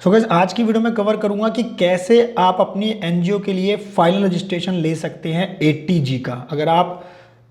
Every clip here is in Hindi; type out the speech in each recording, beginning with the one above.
सो गाइस आज की वीडियो में कवर करूंगा कि कैसे आप अपनी एनजीओ के लिए फाइनल रजिस्ट्रेशन ले सकते हैं 80G का। अगर आप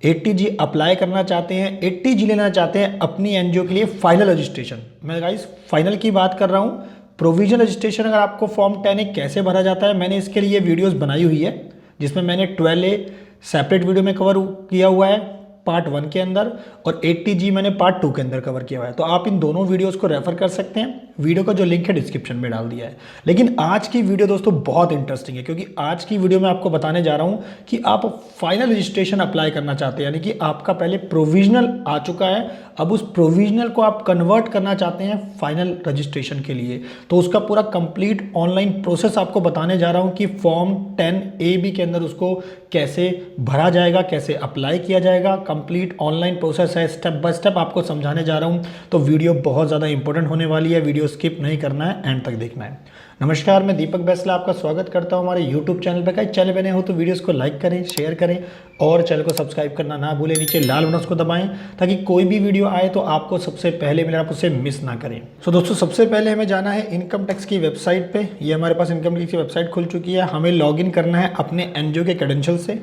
80G अप्लाई करना चाहते हैं, 80G लेना चाहते हैं अपनी एनजीओ के लिए फाइनल रजिस्ट्रेशन, मैं गाइस फाइनल की बात कर रहा हूं। प्रोविजनल रजिस्ट्रेशन अगर आपको फॉर्म 10A कैसे भरा जाता है, मैंने इसके लिए वीडियोस बनाई हुई है जिसमें मैंने 12A सेपरेट वीडियो में कवर किया हुआ है पार्ट 1 के अंदर, और 80G मैंने पार्ट 2 के अंदर कवर किया हुआ है। तो आप इन दोनों वीडियोस को रेफर कर सकते हैं। वीडियो का जो लिंक है डिस्क्रिप्शन में डाल दिया है। लेकिन आज की वीडियो दोस्तों बहुत इंटरेस्टिंग है, क्योंकि आज की वीडियो में आपको बताने जा रहा हूं कि आप फाइनल रजिस्ट्रेशन अप्लाई करना चाहते हैं, यानी कि आपका पहले प्रोविजनल आ चुका है, अब उस प्रोविजनल को आप कन्वर्ट करना चाहते हैं फाइनल रजिस्ट्रेशन के लिए। तो उसका पूरा कंप्लीट ऑनलाइन प्रोसेस आपको बताने जा रहा हूं कि फॉर्म 10AB के अंदर उसको कैसे भरा जाएगा, कैसे अप्लाई किया जाएगा। कंप्लीट ऑनलाइन प्रोसेस है, स्टेप बाय स्टेप आपको समझाने जा रहा हूं। तो वीडियो बहुत ज़्यादा इंपॉर्टेंट होने वाली है, वीडियो स्किप नहीं करना है, एंड तक देखना है। नमस्कार, मैं दीपक बैसला आपका स्वागत करता हूं हमारे यूट्यूब चैनल पर। कई चैनल बने हो तो वीडियोस को लाइक करें, शेयर करें और चैनल को सब्सक्राइब करना ना भूलें। नीचे लाल बटन को दबाएं ताकि कोई भी वीडियो आए तो आपको सबसे पहले मिले, आप उसे मिस ना करें। तो दोस्तों सबसे पहले हमें जाना है इनकम टैक्स की वेबसाइट पे। ये हमारे पास इनकम टैक्स की वेबसाइट खुल चुकी है। हमें लॉगिन करना है अपने एनजीओ के क्रेडेंशियल से।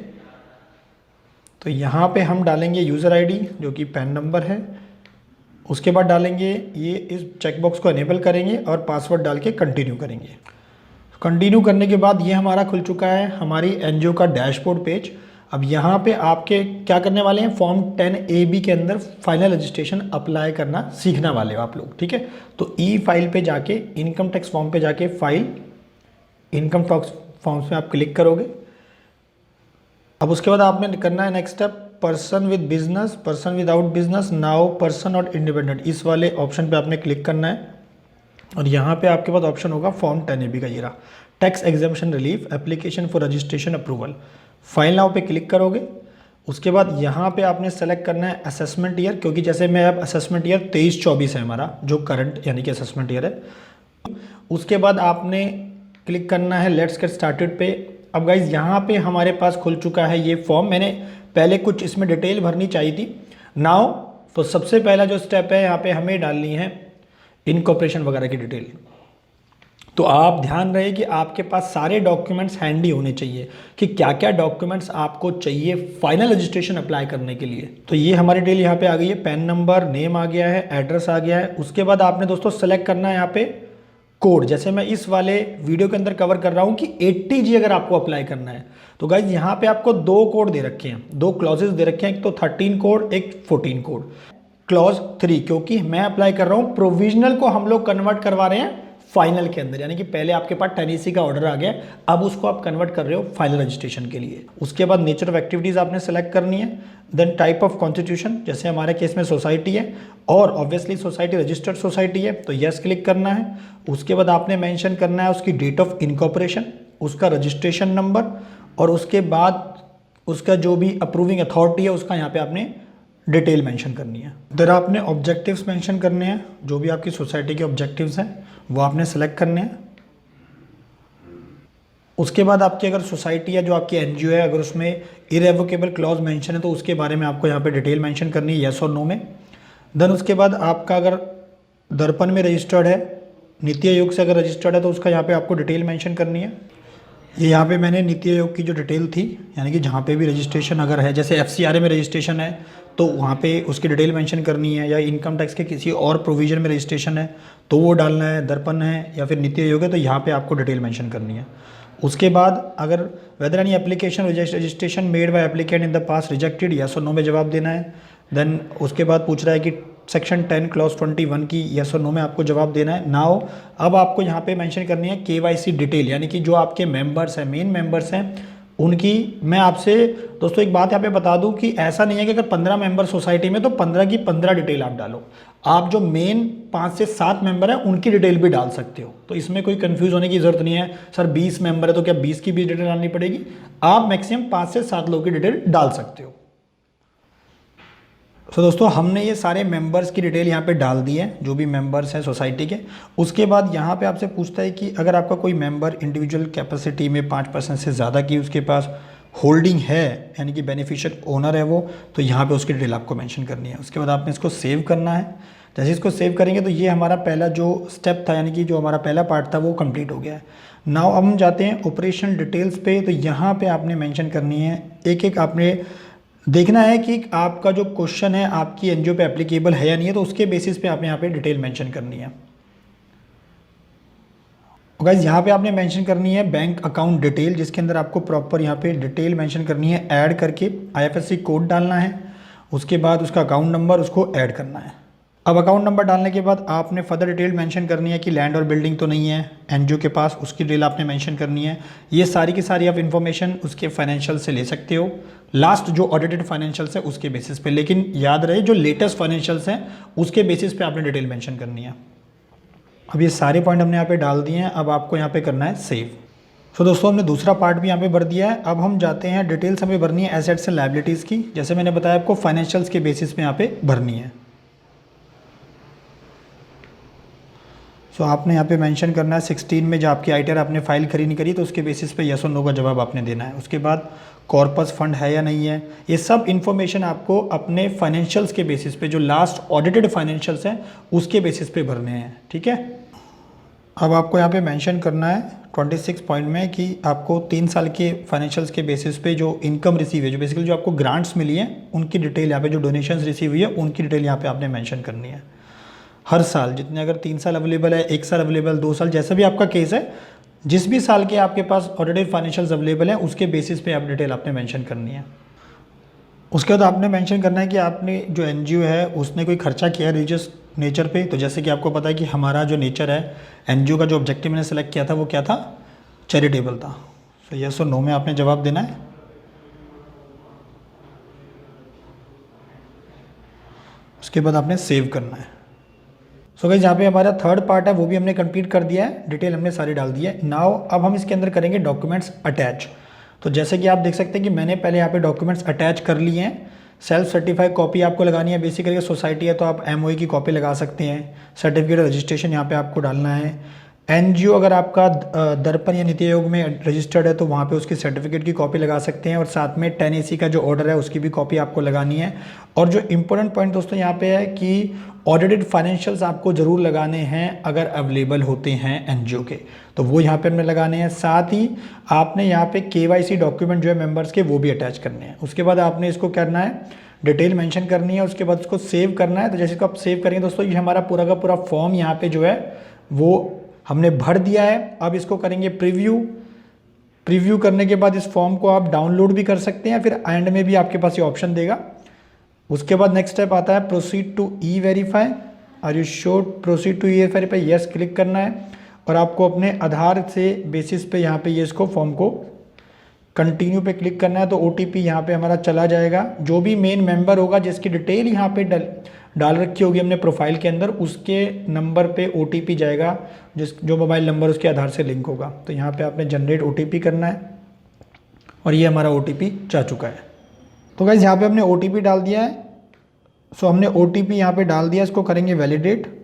तो यहाँ पे हम डालेंगे यूज़र आईडी जो कि पैन नंबर है। उसके बाद डालेंगे ये, इस चेकबॉक्स को इनेबल करेंगे और पासवर्ड डाल के कंटिन्यू करेंगे। कंटिन्यू करने के बाद ये हमारा खुल चुका है हमारी एनजीओ का डैशबोर्ड पेज। अब यहाँ पे आपके क्या करने वाले हैं, फॉर्म 10AB के अंदर फाइनल रजिस्ट्रेशन अप्लाई करना सीखने वाले हो आप लोग, ठीक है। तो ई फाइल पे जाके, इनकम टैक्स फॉर्म पे जाके फाइल इनकम टैक्स फॉर्म्स में आप क्लिक करोगे। अब उसके बाद आपने करना है next step, person with business, person without business, now person और इंडिपेंडेंट, इस वाले ऑप्शन पे आपने क्लिक करना है। और यहाँ पे आपके पास ऑप्शन होगा फॉर्म 10AB का, ये रहा, tax exemption relief application for registration approval. File now पे क्लिक करोगे। उसके बाद यहाँ पे आपने सेलेक्ट करना है असेसमेंट ईयर, क्योंकि जैसे मैं अब असेसमेंट ईयर 23-24 है हमारा जो करंट यानी कि असेसमेंट ईयर है। उसके बाद आपने क्लिक करना है लेट्स गेट स्टार्टेड पे। अब गाइज यहाँ पे हमारे पास खुल चुका है ये फॉर्म। मैंने पहले कुछ इसमें डिटेल भरनी चाहिए थी। नाउ तो सबसे पहला जो स्टेप है यहाँ पे हमें डालनी है इनकॉर्पोरेशन वगैरह की डिटेल। तो आप ध्यान रहे कि आपके पास सारे डॉक्यूमेंट्स हैंडी होने चाहिए कि क्या क्या डॉक्यूमेंट्स आपको चाहिए फाइनल रजिस्ट्रेशन अप्लाई करने के लिए। तो ये हमारी डिटेल यहाँ पे आ गई है, पैन नंबर, नेम आ गया है, एड्रेस आ गया है। उसके बाद आपने दोस्तों सेलेक्ट करना है यहाँ पे कोड। जैसे मैं इस वाले वीडियो के अंदर कवर कर रहा हूँ कि 80G अगर आपको अप्लाई करना है तो गाइज यहाँ पे आपको 2 कोड दे रखे हैं, 2 क्लॉजेस दे रखे हैं, एक तो 13 कोड, एक 14 कोड। क्लॉज 3 क्योंकि मैं अप्लाई कर रहा हूँ प्रोविजनल को हम लोग कन्वर्ट करवा रहे हैं फाइनल के अंदर, यानी कि पहले आपके पास 10AC का ऑर्डर आ गया, अब उसको आप कन्वर्ट कर रहे हो फाइनल रजिस्ट्रेशन के लिए। उसके बाद नेचर ऑफ एक्टिविटीज़ आपने सेलेक्ट करनी है। देन टाइप ऑफ कॉन्स्टिट्यूशन, जैसे हमारे केस में सोसाइटी है और ऑब्वियसली सोसाइटी रजिस्टर्ड सोसाइटी है तो यस क्लिक करना है। उसके बाद आपने मेंशन करना है उसकी डेट ऑफ इनकॉर्पोरेशन, उसका रजिस्ट्रेशन नंबर, और उसके बाद उसका जो भी अप्रूविंग अथॉरिटी है उसका यहाँ पे आपने डिटेल मेंशन करनी है। इधर आपने ऑब्जेक्टिव्स मेंशन करने हैं, जो भी आपकी सोसाइटी के ऑब्जेक्टिव्स हैं वो आपने सेलेक्ट करने हैं। उसके बाद आपकी अगर सोसाइटी है, जो आपकी एनजीओ है, अगर उसमें इरेवोकेबल क्लॉज मेंशन है तो उसके बारे में आपको यहाँ पे डिटेल मेंशन करनी है, यस और नो में। देन उसके बाद आपका अगर दर्पण में रजिस्टर्ड है, नीति आयोग से अगर रजिस्टर्ड है तो उसका यहाँ पे आपको डिटेल मेंशन करनी है। ये यहाँ पे मैंने नीति आयोग की जो डिटेल थी, यानी कि जहाँ पे भी रजिस्ट्रेशन अगर है, जैसे FCRA में रजिस्ट्रेशन है तो वहाँ पे उसकी डिटेल मेंशन करनी है, या इनकम टैक्स के किसी और प्रोविजन में रजिस्ट्रेशन है तो वो डालना है, दर्पण है या फिर नीति आयोग है तो यहाँ पे आपको डिटेल मेंशन करनी है। उसके बाद अगर whether any application registration made by applicant in the past rejected, yes और नो में जवाब देना है। देन उसके बाद पूछ रहा है कि सेक्शन 10 क्लॉज 21 की यस और नो में आपको जवाब देना है। नाउ अब आपको यहाँ पे मेंशन करनी है KYC डिटेल, यानी कि जो आपके मेंबर्स हैं, मेन मेंबर्स हैं उनकी। मैं आपसे दोस्तों एक बात यहाँ पे बता दूँ कि ऐसा नहीं है कि अगर 15 मेंबर सोसाइटी में तो 15 की 15 डिटेल आप डालो। आप जो मेन 5 से 7 मेंबर हैं उनकी डिटेल भी डाल सकते हो, तो इसमें कोई कंफ्यूज होने की जरूरत नहीं है। सर 20 मेंबर है तो क्या 20 की भी डिटेल डालनी पड़ेगी? आप मैक्सिमम 5 से 7 लोगों की डिटेल डाल सकते हो। तो दोस्तों हमने ये सारे मेंबर्स की डिटेल यहाँ पे डाल दी है, जो भी मेंबर्स हैं सोसाइटी के। उसके बाद यहाँ पे आपसे पूछता है कि अगर आपका कोई मेंबर इंडिविजुअल कैपेसिटी में 5% से ज़्यादा की उसके पास होल्डिंग है, यानी कि बेनिफिशियल ओनर है वो, तो यहाँ पे उसकी डिटेल आपको मेंशन करनी है। उसके बाद आपने इसको सेव करना है। जैसे इसको सेव करेंगे तो ये हमारा पहला जो स्टेप था, यानी कि जो हमारा पहला पार्ट था वो कंप्लीट हो गया है। नाउ अब हम जाते हैं ऑपरेशन डिटेल्स पे। तो यहाँ पे आपने मेंशन करनी है, एक एक आपने देखना है कि आपका जो क्वेश्चन है आपकी एनजीओ पे एप्लीकेबल है या नहीं है, तो उसके बेसिस पे आपने यहाँ पे डिटेल मेंशन करनी है। गाइस यहाँ पे आपने मेंशन करनी है बैंक अकाउंट डिटेल, जिसके अंदर आपको प्रॉपर यहाँ पे डिटेल मेंशन करनी है, ऐड करके आईएफएससी कोड डालना है, उसके बाद उसका अकाउंट नंबर उसको ऐड करना है। अब अकाउंट नंबर डालने के बाद आपने फर्दर डिटेल मेंशन करनी है कि लैंड और बिल्डिंग तो नहीं है एनजीओ के पास, उसकी डिटेल आपने मेंशन करनी है। ये सारी की सारी आप इन्फॉर्मेशन उसके फाइनेंशियल से ले सकते हो, लास्ट जो ऑडिटेड फाइनेंशियल्स है उसके बेसिस पे, लेकिन याद रहे जो लेटेस्ट फाइनेंशियल्स हैं उसके बेसिस पे आपने डिटेल मेंशन करनी है। अब ये सारे पॉइंट हमने यहाँ पे डाल दिए हैं, अब आपको यहाँ पे करना है सेव। सो दोस्तों हमने दूसरा पार्ट भी यहाँ पे भर दिया है। अब हम जाते हैं, डिटेल्स हमें भरनी है एसेट्स एंड लायबिलिटीज़ की, जैसे मैंने बताया आपको फाइनेंशियल्स के बेसिस पे यहाँ पे भरनी है। सो आपने यहाँ पे मेंशन करना है 16 में जो आपकी आईटीआर आपने फाइल करी नहीं करी, तो उसके बेसिस पे यस और नो का जवाब आपने देना है। उसके बाद कॉर्पस फंड है या नहीं है, ये सब इन्फॉर्मेशन आपको अपने फाइनेंशियल्स के बेसिस पे, जो लास्ट ऑडिटेड फाइनेंशियल्स हैं उसके बेसिस पे भरने हैं, ठीक है। अब आपको यहाँ पे मेंशन करना है 26 पॉइंट में कि आपको 3 साल के फाइनेंशियल्स के बेसिस पे जो इनकम रिसीव है, जो बेसिकली जो आपको ग्रांट्स मिली हैं उनकी डिटेल यहाँ पे, जो डोनेशंस रिसीव हुई है उनकी डिटेल यहाँ पे आपने मेंशन करनी है। हर साल जितने, अगर 3 साल अवेलेबल है, 1 साल अवेलेबल, 2 साल, जैसा भी आपका केस है, जिस भी साल के आपके पास ऑडिटेड फाइनेंशियल्स अवेलेबल है उसके बेसिस पे आप डिटेल आपने मेंशन करनी है। उसके बाद आपने मेंशन करना है कि आपने जो एनजीओ है उसने कोई खर्चा किया है रिलीजियस नेचर पे। तो जैसे कि आपको पता है कि हमारा जो नेचर है, एनजीओ का जो ऑब्जेक्टिव मैंने सेलेक्ट किया था वो क्या था, चैरिटेबल था। तो यस और नो में आपने जवाब देना है। उसके बाद आपने सेव करना है। सो गाइस यहाँ पे हमारा थर्ड पार्ट है वो भी हमने कंप्लीट कर दिया है, डिटेल हमने सारी डाल दी है। नाउ अब हम इसके अंदर करेंगे डॉक्यूमेंट्स अटैच। तो जैसे कि आप देख सकते हैं कि मैंने पहले यहाँ पे डॉक्यूमेंट्स अटैच कर लिए हैं। सेल्फ सर्टिफाइड कॉपी आपको लगानी है, बेसिकली सोसाइटी है तो आप एमओई की कॉपी लगा सकते हैं। सर्टिफिकेट रजिस्ट्रेशन यहाँ पे आपको डालना है। एनजीओ अगर आपका दर्पण या नीति आयोग में रजिस्टर्ड है तो वहाँ पे उसकी सर्टिफिकेट की कॉपी लगा सकते हैं, और साथ में 10AC का जो ऑर्डर है उसकी भी कॉपी आपको लगानी है। और जो इम्पोर्टेंट पॉइंट दोस्तों यहाँ पे है कि ऑडिटेड फाइनेंशियल्स आपको ज़रूर लगाने हैं अगर अवेलेबल होते हैं एनजीओ के, तो वो यहाँ पे हमने लगाने हैं। साथ ही आपने यहाँ पे KYC डॉक्यूमेंट जो है मेंबर्स के वो भी अटैच करने हैं। उसके बाद आपने इसको करना है, डिटेल मेंशन करनी है, उसके बाद उसको सेव करना है। तो जैसे इसको आप सेव करेंगे दोस्तों, ये हमारा पूरा का पूरा फॉर्म यहाँ पे जो है वो हमने भर दिया है। अब इसको करेंगे प्रीव्यू करने के बाद इस फॉर्म को आप डाउनलोड भी कर सकते हैं, फिर एंड में भी आपके पास ये ऑप्शन देगा। उसके बाद नेक्स्ट स्टेप आता है proceed to E verify. Are you sure proceed to E verify, yes click करना है, और आपको अपने आधार से बेसिस पे यहाँ पे ये इसको फॉर्म को कंटिन्यू पे क्लिक करना है। तो OTP यहाँ पे हमारा चला जाएगा। जो भी मेन मेंबर होगा जिसकी डिटेल यहाँ पे डाल रखी होगी हमने प्रोफाइल के अंदर, उसके नंबर पे OTP जाएगा, जो मोबाइल नंबर उसके आधार से लिंक होगा। तो यहाँ पे आपने जनरेट OTP करना है, और ये हमारा OTP जा चुका है। तो गाइस यहाँ पे हमने OTP डाल दिया है। सो हमने OTP यहाँ पे डाल दिया, इसको करेंगे वैलिडेट।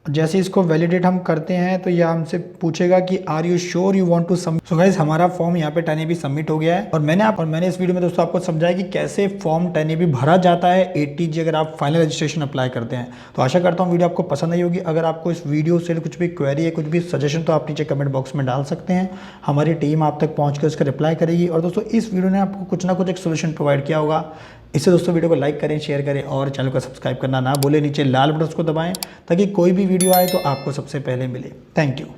जैसे इसको वैलिडेट हम करते हैं तो ये हमसे पूछेगा कि are you sure you want to submit. So guys हमारा फॉर्म यहाँ पे 10AB सबमिट हो गया है, और मैंने इस वीडियो में दोस्तों आपको समझाया कि कैसे फॉर्म 10AB भरा जाता है ATG अगर आप फाइनल रजिस्ट्रेशन अप्लाई करते हैं। तो आशा करता हूँ वीडियो आपको पसंद आई होगी। अगर आपको इस वीडियो से कुछ भी क्वेरी है, कुछ भी सजेशन, तो आप नीचे कमेंट बॉक्स में डाल सकते हैं। हमारी टीम आप तक पहुँच कर उसका रिप्लाई करेगी। और दोस्तों इस वीडियो ने आपको कुछ ना कुछ एक सोल्यूशन प्रोवाइड किया होगा। इससे दोस्तों वीडियो को लाइक करें, शेयर करें, और चैनल को सब्सक्राइब करना ना भूलें। नीचे लाल बटन को दबाएं ताकि कोई भी वीडियो आए तो आपको सबसे पहले मिले। Thank you.